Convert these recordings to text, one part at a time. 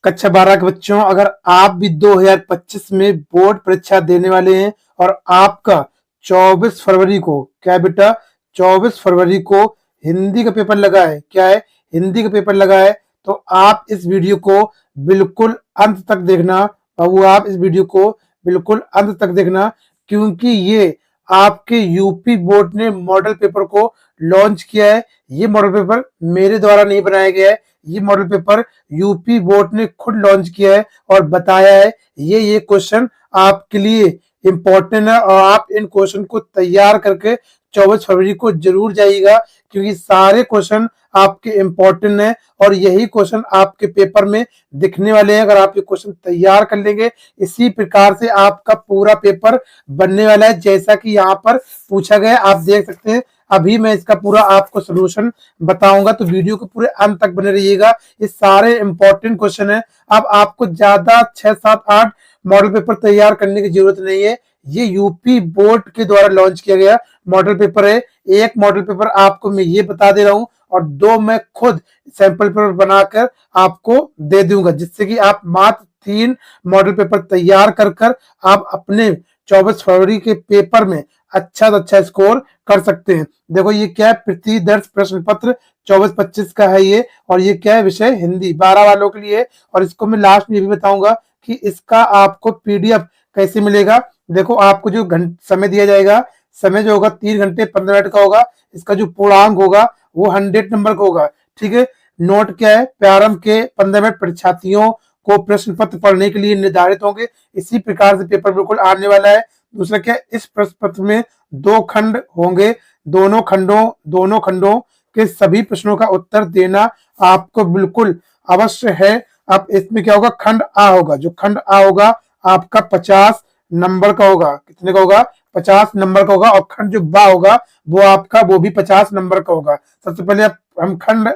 कक्षा 12 के बच्चों, अगर आप भी 2025 में बोर्ड परीक्षा देने वाले हैं और आपका 24 फरवरी को, क्या है बेटा, 24 फरवरी को हिंदी का पेपर लगा है, क्या है, हिंदी का पेपर लगा है, तो आप इस वीडियो को बिल्कुल अंत तक देखना। बाबू आप इस वीडियो को बिल्कुल अंत तक देखना, क्योंकि ये आपके यूपी बोर्ड ने मॉडल पेपर को लॉन्च किया है। ये मॉडल पेपर मेरे द्वारा नहीं बनाया गया है, ये मॉडल पेपर यूपी बोर्ड ने खुद लॉन्च किया है और बताया है ये क्वेश्चन आपके लिए इंपॉर्टेंट है और आप इन क्वेश्चन को तैयार करके 24 फरवरी को जरूर जाइएगा, क्योंकि सारे क्वेश्चन आपके इंपॉर्टेंट है और यही क्वेश्चन आपके पेपर में दिखने वाले हैं। अगर आप ये क्वेश्चन तैयार कर लेंगे, इसी प्रकार से आपका पूरा पेपर बनने वाला है, जैसा कि यहाँ पर पूछा गया। आप देख सकते हैं, अभी मैं इसका पूरा आपको सोल्यूशन बताऊंगा, तो वीडियो को पूरे अंत तक बने रहिएगा। ये सारे इंपॉर्टेंट क्वेश्चन है। अब आपको ज्यादा 6, 7, 8 मॉडल पेपर तैयार करने की जरूरत नहीं है। ये यूपी बोर्ड के द्वारा लॉन्च किया गया मॉडल पेपर है। एक मॉडल पेपर आपको मैं ये बता दे रहा हूं और 2 मैं खुद सैंपल पेपर बनाकर आपको दे दूंगा, जिससे कि आप मात्र 3 मॉडल पेपर तैयार कर आप अपने 24 फरवरी के पेपर में अच्छा से अच्छा स्कोर कर सकते हैं। देखो ये क्या है, प्रतिदर्श प्रश्न पत्र 24-25 का है ये, और ये क्या है, विषय हिंदी 12 वालों के लिए। और इसको मैं लास्ट में ये भी बताऊंगा कि इसका आपको पीडीएफ कैसे मिलेगा। देखो आपको जो समय दिया जाएगा, समय जो होगा 3 घंटे 15 मिनट का होगा। इसका जो पूर्णांक होगा वो 100 नंबर का होगा, ठीक है। नोट क्या है, प्रारंभ के 15 मिनट परीक्षार्थियों को प्रश्न पत्र पढ़ने के लिए निर्धारित होंगे। इसी प्रकार से पेपर बिल्कुल आने वाला है। दूसरा क्या, इस प्रश्न पत्र में 2 खंड होंगे। दोनों खंडों के सभी प्रश्नों का उत्तर देना आपको बिल्कुल अवश्य है। अब इसमें क्या होगा, खंड आ होगा, जो खंड आ होगा आपका 50 नंबर का होगा। कितने का होगा, 50 नंबर का होगा। और खंड जो बा होगा वो आपका, वो भी 50 नंबर का होगा। सबसे पहले हम खंड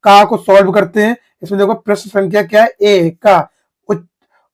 का को सॉल्व करते हैं। इसमें देखो प्रश्न संख्या क्या है, ए का,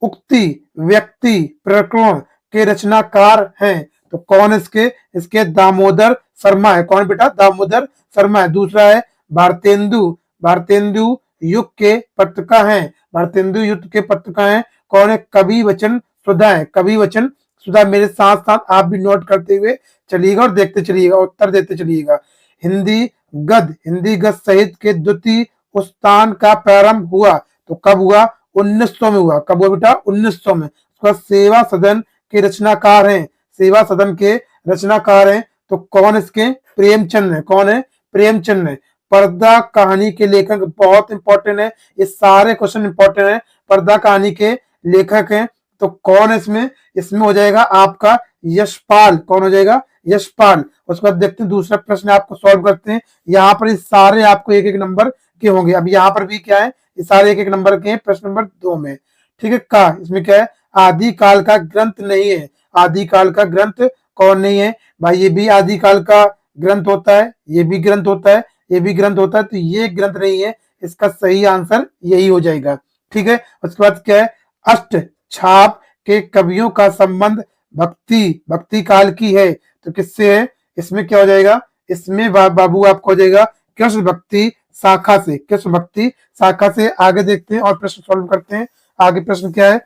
उक्ति व्यक्ति प्रकरण के रचनाकार हैं, तो कौन इसके दामोदर शर्मा है। कौन बेटा, दामोदर शर्मा है। दूसरा है भारतेंदु युग के पत्रकार हैं। भारतेंदु युग के पत्रकार हैं, कौन है, कवि वचन सुधा है। कवि वचन सुधा, मेरे साथ साथ आप भी नोट करते हुए चलिएगा और देखते चलिएगा, उत्तर देते चलिएगा। हिंदी गद्य साहित्य के द्वितीय उत्थान का प्रारंभ हुआ, तो कब हुआ, 1900 में हुआ। कब हुआ बेटा, 1900 में। उसका सेवा सदन के रचनाकार हैं, सेवा सदन के रचनाकार हैं, तो कौन इसके, प्रेमचंद है। कौन है, प्रेमचंद है। पर्दा कहानी के लेखक, बहुत इंपॉर्टेंट है, ये सारे क्वेश्चन इंपॉर्टेंट है। पर्दा कहानी के लेखक हैं, तो कौन है इसमें, इसमें हो जाएगा आपका यशपाल। कौन हो जाएगा, यशपाल। उसके बाद देखते हैं दूसरा प्रश्न आपको सॉल्व करते हैं। यहाँ पर इस सारे आपको 1-1 नंबर के होंगे। अब यहाँ पर भी क्या है, ये सारे 1-1 नंबर के हैं प्रश्न नंबर 2 में, ठीक है। का इसमें क्या है, आदिकाल का ग्रंथ नहीं है। आदिकाल का ग्रंथ कौन नहीं है भाई, ये भी आदिकाल का ग्रंथ होता है, ये भी ग्रंथ होता है, ये भी ग्रंथ होता है, तो ये ग्रंथ नहीं है। इसका सही आंसर यही हो जाएगा, ठीक है। उसके बाद क्या है, अष्ट छाप के कवियों का संबंध भक्ति काल की है, तो किससे है, इसमें क्या हो जाएगा, इसमें बाबू आपको हो जाएगा कृष्ण भक्ति शाखा से। कृष्ण भक्ति शाखा से। आगे देखते हैं और प्रश्न सॉल्व करते हैं। आगे प्रश्न क्या है,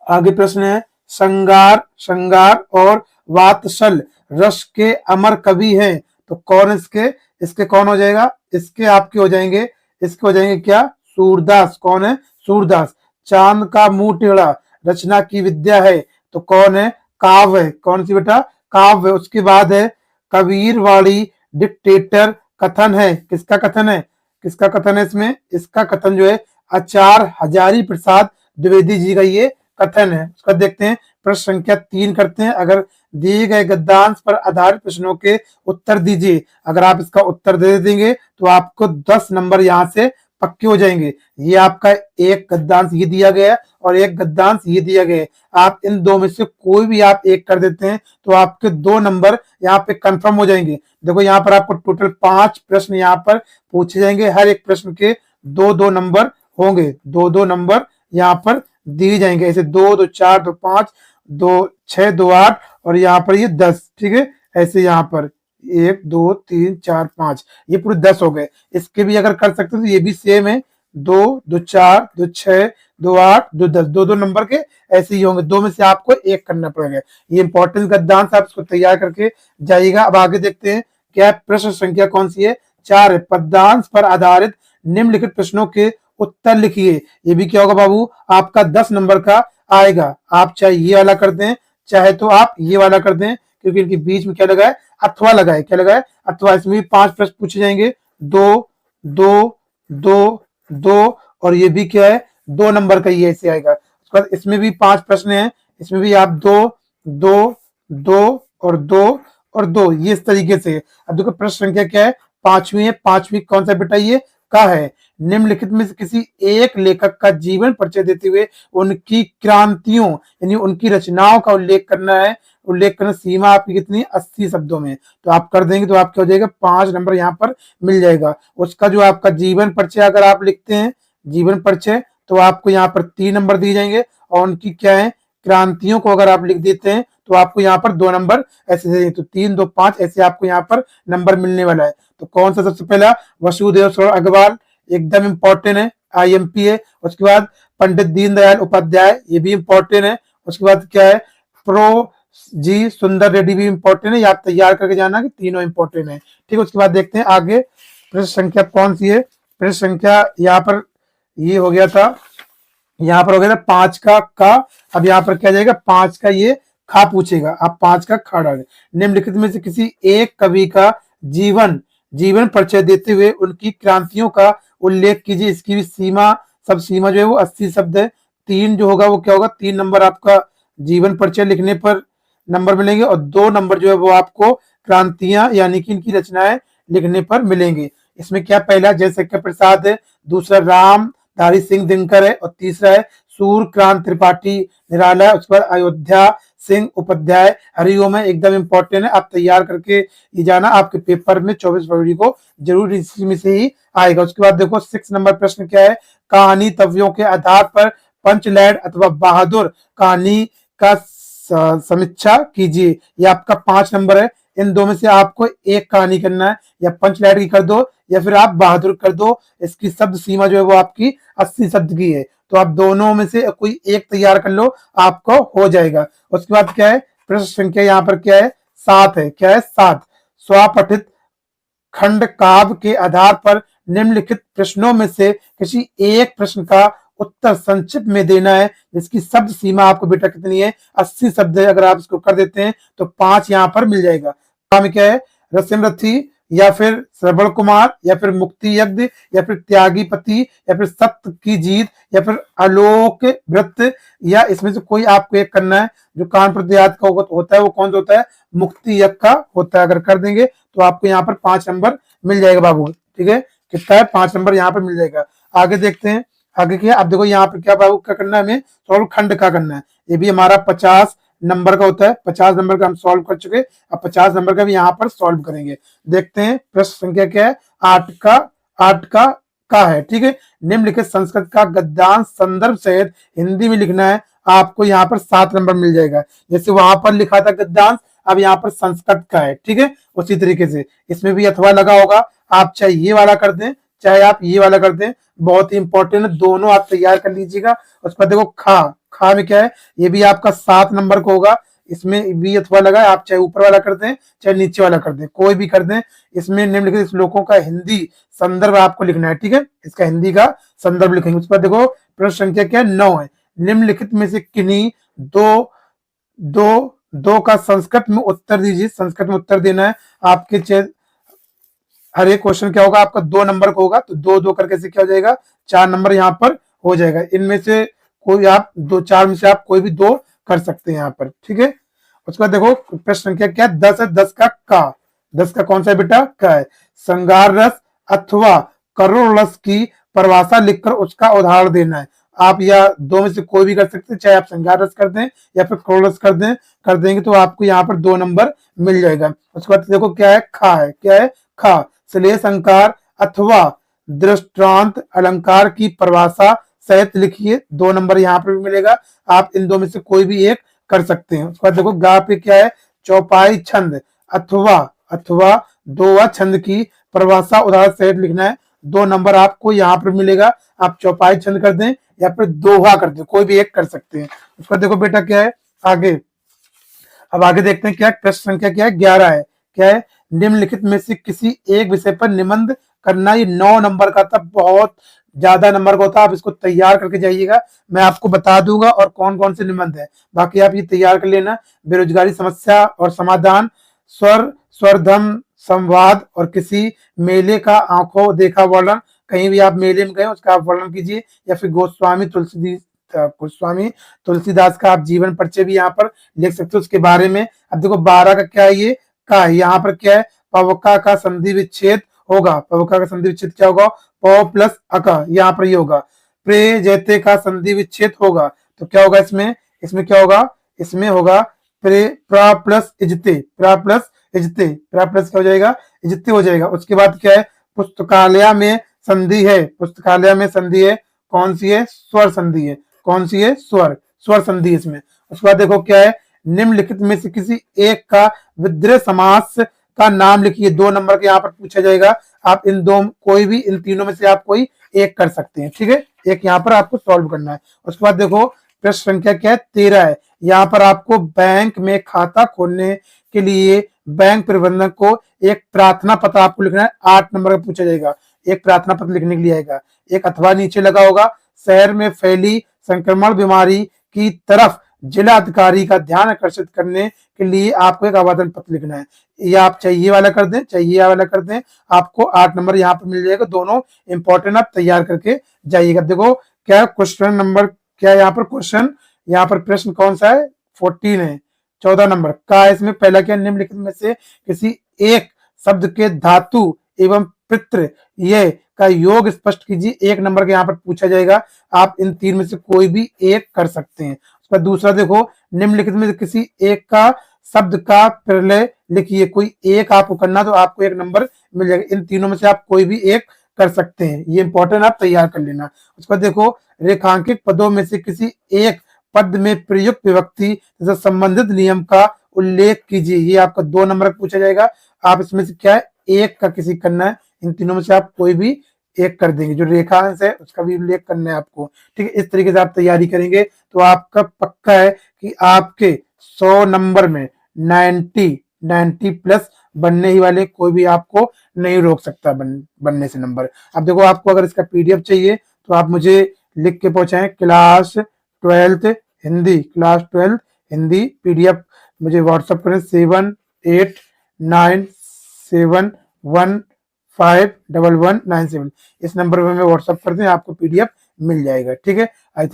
आगे प्रश्न है, श्रृंगार और वात्सल रस के अमर कवि हैं, तो कौन इसके कौन हो जाएगा, इसके आपके हो जाएंगे, इसके हो जाएंगे क्या, सूरदास। कौन है, सूरदास। चांद का मुंह टेढ़ा रचना की विद्या है, तो कौन है, काव्य है। कौन सी बेटा, काव्य। उसके बाद है कबीरवाड़ी डिक्टेटर कथन है, किसका कथन है, किसका कथन है इसमें, इसका कथन जो है आचार्य हजारी प्रसाद द्विवेदी जी का ये कथन है। उसका देखते हैं, प्रश्न संख्या 3 करते हैं। अगर दिए गए गद्यांश पर आधारित प्रश्नों के उत्तर दीजिए। अगर आप इसका उत्तर दे देंगे तो आपको 10 नंबर यहाँ से पक्के हो जाएंगे। ये आपका एक गद्यांश ये दिया गया है और एक गद्यांश ये दिया गया है। आप इन 2 में से कोई भी आप एक कर देते हैं तो आपके 2 नंबर यहाँ पे कंफर्म हो जाएंगे। देखो यहाँ पर आपको टोटल 5 प्रश्न यहाँ पर पूछे जाएंगे। हर एक प्रश्न के 2-2 नंबर होंगे, 2-2 नंबर यहाँ पर दिए जाएंगे। ऐसे 2, 2, 4, 2, 5, 2, 6, 2, 8 और यहाँ पर ये 10, ठीक है। ऐसे यहाँ पर 1, 2, 3, 4, 5, ये पूरे 10 हो गए। इसके भी अगर कर सकते हो तो ये भी सेम है, 2, 2 4, 2 6, 2 8, 2 10, दो दो नंबर के ऐसे ही होंगे, दो में से आपको एक करना पड़ेगा। ये इंपॉर्टेंट गद्यांश आप इसको तैयार करके जाइएगा। अब आगे देखते हैं क्या है, प्रश्न संख्या कौन सी है, 4 है। पद्यांश पर आधारित निम्नलिखित प्रश्नों के उत्तर लिखिए। ये भी क्या होगा बाबू, आपका 10 नंबर का आएगा। आप चाहे ये वाला कर दें, चाहे तो आप ये वाला कर दें, क्योंकि इनके बीच में क्या लगा है, अथवा लगा है। क्या लगा है, अथवा। इसमें भी 5 प्रश्न पूछे जाएंगे, 2, 2, 2, 2, और ये भी क्या है, 2 नंबर का ये ऐसे आएगा। उसके बाद इसमें भी 5 प्रश्न हैं, इसमें भी आप 2, 2, 2 और 2 और 2, ये इस तरीके से। अब देखो प्रश्न संख्या क्या है, 5वीं है। 5वीं कौन सा बेटा, ये का है। निम्नलिखित में से किसी एक लेखक का जीवन परिचय देते हुए उनकी क्रांतियों यानी उनकी रचनाओं का उल्लेख करना है। उल्लेख करना, सीमा आपकी कितनी, 80 शब्दों में। तो आप कर देंगे तो आपका हो जाएगा 5 नंबर यहाँ पर मिल जाएगा। उसका जो आपका जीवन परिचय अगर आप लिखते हैं, जीवन परिचय, तो आपको यहाँ पर 3 नंबर दिए जाएंगे। और उनकी क्या है, क्रांतियों को अगर आप लिख देते हैं तो आपको यहाँ पर 2 नंबर ऐसे दे, तो 3, 2, 5 ऐसे आपको यहाँ पर नंबर मिलने वाला है। तो कौन सा सबसे पहला, वसुदेव सरल अग्रवाल, एकदम इंपॉर्टेंट है, आईएमपी है। उसके बाद पंडित दीनदयाल उपाध्याय, ये भी इंपॉर्टेंट है। उसके बाद क्या है, प्रो जी सुंदर रेड्डी भी इंपॉर्टेंट है, या आप तैयार करके जाना कि तीनों इंपॉर्टेंट है। ठीक है, उसके बाद देखते हैं आगे प्रश्न संख्या कौन सी है। प्रश्न संख्या यहाँ पर ये हो गया था, यहाँ पर हो गया था 5 का। अब यहाँ पर क्या जाएगा, 5 का ये खा पूछेगा, आप 5 का खा डालें। निम्नलिखित में से किसी एक कवि का जीवन परिचय देते हुए उनकी क्रांतियों का उल्लेख कीजिए। इसकी भी सीमा, सब सीमा जो है वो 80 शब्द है। 3 जो होगा वो क्या होगा, 3 नंबर आपका जीवन परिचय लिखने पर नंबर मिलेंगे, और 2 नंबर जो है वो आपको क्रांतियां यानी कि इनकी रचनाएं लिखने पर मिलेंगे। इसमें क्या, पहला जयशंकर प्रसाद है, दूसरा राम धारी सिंह दिनकर है, और तीसरा है सूर्यकांत त्रिपाठी निराला है। उसके बाद अयोध्या सिंह उपाध्याय हरिओम है, एकदम इंपॉर्टेंट है, आप तैयार करके ये जाना, आपके पेपर में 24 फरवरी को जरूर इसी में से ही आएगा। उसके बाद देखो 6 नंबर प्रश्न क्या है, कहानी तत्वों के आधार पर पंचलैंड अथवा बहादुर कहानी का समीक्षा कीजिए। ये आपका 5 नंबर है। इन दो में से आपको एक कहानी करना है, या पंचलैंड की कर दो या फिर आप बहादुर कर दो। इसकी शब्द सीमा जो है वो आपकी 80 शब्द की है, तो आप दोनों में से कोई एक तैयार कर लो, आपको हो जाएगा। उसके बाद क्या है, प्रश्न संख्या यहाँ पर क्या है, 7 है। क्या है, 7। स्वपठित खंड काव्य के आधार पर निम्नलिखित प्रश्नों में से किसी एक प्रश्न का उत्तर संक्षिप्त में देना है, जिसकी शब्द सीमा आपको बेटा कितनी है, 80 शब्द है। अगर आप इसको कर देते हैं तो 5 यहाँ पर मिल जाएगा। में क्या है, रसिमरथी, या फिर श्रवण कुमार, या फिर मुक्ति यज्ञ, या फिर त्यागी पति, या फिर सत्य की जीत, या फिर आलोक व्रत, या इसमें से कोई आपको एक करना है। जो कानपुर याद का होता है वो कौन सा होता है, मुक्ति यज्ञ का होता है। अगर कर देंगे तो आपको यहाँ पर 5 नंबर मिल जाएगा बाबू। ठीक है, कितना है, 5 नंबर यहाँ पर मिल जाएगा। आगे देखते हैं आगे क्या। अब देखो यहाँ पर क्या बाबू क्या करना है, हमें सॉल्व खंड का करना है। ये भी हमारा 50 नंबर का होता है। 50 नंबर का हम सॉल्व कर चुके, अब 50 नंबर का भी यहाँ पर सॉल्व करेंगे। देखते हैं प्रश्न संख्या क्या है, 8 का है। ठीक है, निम्नलिखित संस्कृत का गद्यांश संदर्भ सहित हिंदी में लिखना है। आपको यहाँ पर 7 नंबर मिल जाएगा। जैसे वहां पर लिखा था गद्यांश, अब यहाँ पर संस्कृत का है। ठीक है, उसी तरीके से इसमें भी अथवा लगा होगा। आप चाहे ये वाला कर दें, चाहे आप ये वाला कर दें, बहुत ही इंपॉर्टेंट है, दोनों आप तैयार कर लीजिएगा। उसके बाद देखो खा में क्या है, ये भी आपका 7 नंबर का होगा। इसमें भी अथवा लगा है, आप चाहे ऊपर वाला कर दें चाहे नीचे वाला कर दें, कोई भी कर दें। इसमें निम्नलिखित श्लोकों का हिंदी संदर्भ आपको लिखना है। ठीक है, इसका हिंदी का संदर्भ लिखेंगे। उसके बाद देखो प्रश्न संख्या क्या है, 9 है। निम्नलिखित में से किन्हीं दो का संस्कृत में उत्तर दीजिए। संस्कृत में उत्तर देना है आपके हर एक क्वेश्चन क्या होगा, आपका 2 नंबर का होगा, तो 2 करके से क्या हो जाएगा, 4 नंबर यहाँ पर हो जाएगा। इनमें से कोई आप 4 में से आप कोई भी 2 कर सकते हैं यहाँ पर। ठीक है, उसके बाद देखो प्रश्न संख्या क्या है, 10 है। 10 का 10 का कौन सा है बेटा, का है। श्रृंगार रस अथवा करुण रस की परिभाषा लिखकर उसका उदाहरण देना है। आप या 2 में से कोई भी कर सकते हैं, चाहे आप श्रृंगार रस कर दें या फिर करुण रस कर देंगे तो आपको यहाँ पर 2 नंबर मिल जाएगा। उसके बाद देखो क्या है, क्या है, खा श्लेष अलंकार अथवा दृष्टांत अलंकार की परिभाषा सहित लिखिए। 2 नंबर यहाँ पर भी मिलेगा। आप इन 2 में से कोई भी एक कर सकते हैं। उसके बाद देखो गा पे क्या है, चौपाई छंद अथवा दोहा छंद की परिभाषा उदाहरण सहित लिखना है। 2 नंबर आपको यहाँ पर मिलेगा, आप चौपाई छंद कर दें या फिर दोहा कर दें, कोई भी एक कर सकते हैं। उसका देखो बेटा क्या है आगे, अब आगे देखते हैं क्या है, प्रश्न संख्या क्या है 11 है, क्या है, निम्नलिखित में से किसी एक विषय पर निबंध करना। ये 9 नंबर का था, बहुत ज्यादा नंबर का होता है, आप इसको तैयार करके जाइएगा, मैं आपको बता दूंगा और कौन कौन से निबंध है, बाकी आप ये तैयार कर लेना। बेरोजगारी समस्या और समाधान, स्वर स्वरधम संवाद और किसी मेले का आंखों देखा वर्णन, कहीं भी आप मेले में गए उसका आप वर्णन कीजिए, या फिर गोस्वामी तुलसीदास का आप जीवन परिचय भी यहाँ पर लिख सकते हो उसके बारे में। अब देखो 12 का क्या है, ये का है, यहाँ पर क्या है, पवका का संधि विच्छेद होगा, पवका का संधि विच्छेद क्या होगा, प प्लस अका, यहाँ पर ये होगा। प्रे जैते का संधि विच्छेद होगा, तो क्या होगा इसमें, इसमें क्या होगा, इसमें होगा प्रे प्रा प्लस इजते, प्रा प्लस इजते, प्रा प्लस क्या हो जाएगा, इजते हो जाएगा। उसके बाद क्या है, पुस्तकालय में संधि है, पुस्तकालय में संधि है, कौन सी है, स्वर संधि है, कौन सी है, स्वर, स्वर संधि इसमें। उसके बाद देखो क्या है, निम्नलिखित में से किसी एक का विग्रह समास का नाम लिखिए, 2 नंबर के यहाँ पर पूछा जाएगा, आप इन दो कोई भी इन तीनों में से आप कोई एक कर सकते हैं, ठीक है, एक यहाँ पर आपको सॉल्व करना है। उसके बाद देखो प्रश्न संख्या क्या है 13 है, यहाँ पर आपको बैंक में खाता खोलने के लिए बैंक प्रबंधक को एक प्रार्थना पत्र आपको लिखना है, 8 नंबर का पूछा जाएगा, एक प्रार्थना पत्र लिखने के लिए आएगा, एक अथवा नीचे लगा होगा, शहर में फैली संक्रमण बीमारी की तरफ जिला अधिकारी का ध्यान आकर्षित करने के लिए आपको एक आवेदन पत्र लिखना है, ये आप चाहिए वाला कर दें, चाहिए वाला कर दें, आपको 8 नंबर यहाँ पर मिल जाएगा, दोनों इंपॉर्टेंट आप तैयार करके जाइएगा। देखो क्या क्वेश्चन नंबर क्या है, यहाँ पर क्वेश्चन, यहाँ पर प्रश्न कौन सा है 14 है, 14 नंबर का है। इसमें पहला क्या, निम्नलिखित में से किसी एक शब्द के धातु एवं पितृ ये का योग स्पष्ट कीजिए, 1 नंबर के यहाँ पर पूछा जाएगा, आप इन 3 में से कोई भी एक कर सकते हैं। उसका दूसरा देखो, निम्नलिखित में से किसी एक का शब्द का प्रलय लिखिए, कोई एक आपको करना तो आपको 1 नंबर मिल जाएगा, इन तीनों में से आप कोई भी एक कर सकते हैं, ये इंपॉर्टेंट आप तैयार कर लेना। उसका देखो, रेखांकित पदों में से किसी एक पद में प्रयुक्त विभक्ति तथा संबंधित नियम का उल्लेख कीजिए, ये आपका 2 नंबर का पूछा जाएगा, आप इसमें से क्या है एक का किसी करना है, इन तीनों में से आप कोई भी एक कर देंगे, जो रेखांश है उसका भी उल्लेख करना है आपको, ठीक है, इस तरीके से आप तैयारी करेंगे तो आपका पक्का है कि आपके 100 नंबर में 90 प्लस बनने ही वाले, कोई भी आपको नहीं रोक सकता बनने से नंबर। अब देखो आपको अगर इसका पीडीएफ चाहिए तो आप मुझे लिख के पहुंचाएं, class 12th Hindi, class 12th Hindi PDF मुझे व्हाट्सएप करें 7897151197, इस नंबर पर मैं व्हाट्सएप कर दें, आपको पीडीएफ मिल जाएगा, ठीक है। I think